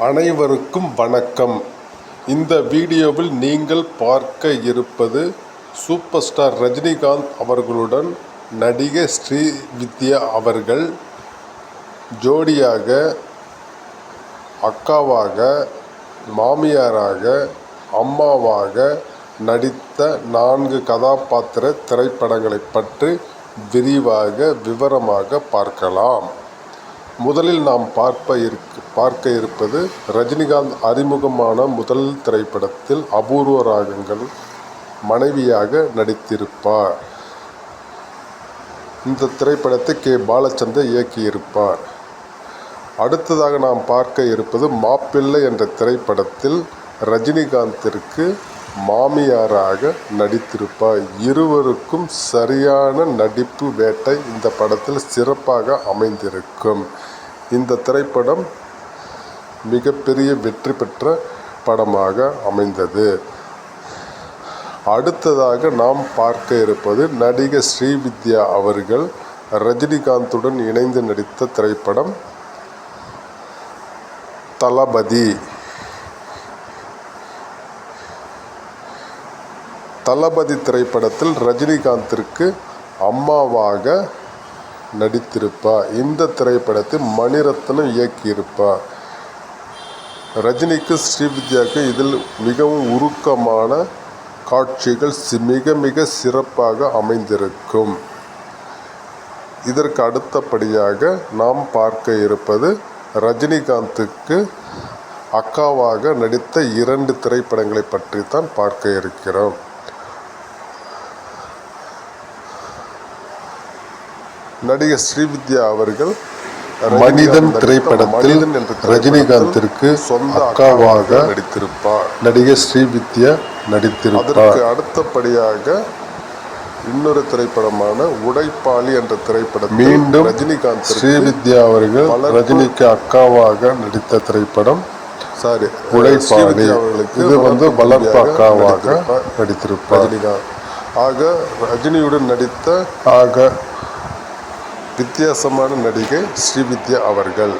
அனைவருக்கும் வணக்கம். இந்த வீடியோவில் நீங்கள் பார்க்க இருப்பது சூப்பர் ஸ்டார் ரஜினிகாந்த் அவர்களுடன் நடிகை ஸ்ரீவித்யா அவர்கள் ஜோடியாக, அக்காவாக, மாமியாராக, அம்மாவாக நடித்த 4 கதாபாத்திர திரைப்படங்களை பற்றி விவரமாக பார்க்கலாம். முதலில் நாம் பார்க்க இருப்பது ரஜினிகாந்த் அறிமுகமான முதல் திரைப்படத்தில் அபூர்வ ராகங்கள் மனைவியாக நடித்திருப்பார். இந்த திரைப்படத்தை கே. பாலச்சந்தர் இயக்கியிருப்பார். அடுத்ததாக நாம் பார்க்க இருப்பது மாப்பிள்ளை என்ற திரைப்படத்தில் ரஜினிகாந்திற்கு மாமியாராக நடித்திருப்பார். இருவருக்கும் சரியான நடிப்பு வேட்டை இந்த படத்தில் சிறப்பாக அமைந்திருக்கும். இந்த திரைப்படம் மிகப்பெரிய வெற்றி பெற்ற படமாக அமைந்தது. அடுத்ததாக நாம் பார்க்க இருப்பது நடிகை ஸ்ரீவித்யா அவர்கள் ரஜினிகாந்துடன் இணைந்து நடித்த திரைப்படம் தளபதி. தளபதி திரைப்படத்தில் ரஜினிகாந்திற்கு அம்மாவாக நடித்திருப்பார். இந்த திரைப்படத்தை மணிரத்னம் இயக்கியிருப்பார். ரஜினிக்கு ஸ்ரீவித்யாவுக்கு இதில் மிகவும் உருக்கமான காட்சிகள் மிக சிறப்பாக அமைந்திருக்கும். இதற்கு அடுத்தபடியாக நாம் பார்க்க இருப்பது ரஜினிகாந்துக்கு அக்காவாக நடித்த 2 திரைப்படங்களை பற்றி தான் பார்க்க இருக்கிறோம். நடிகை ஸ்ரீவித்யா அவர்கள் மனிதன் திரைப்படத்தில் ரஜினிகாந்திற்கு அக்காவாக நடித்திருப்பார். நடிகை ஸ்ரீவித்யா நடித்திருப்பார். அதற்கு அடுத்தபடியாக இன்னொரு திரைப்படமான உடைப்பாளி என்ற திரைப்படம் மீண்டும் ரஜினிகாந்த் ஸ்ரீவித்யா அவர்கள் ரஜினிக்கு அக்காவாக நடித்த திரைப்படம் உடைப்பாளி. இது வளர்ப்பு அக்காவாக நடித்திருப்பார் ரஜினிகாந்த். ஆக ரஜினியுடன் நடித்த வித்தியாசமான நடிகை ஸ்ரீவித்யா அவர்கள்.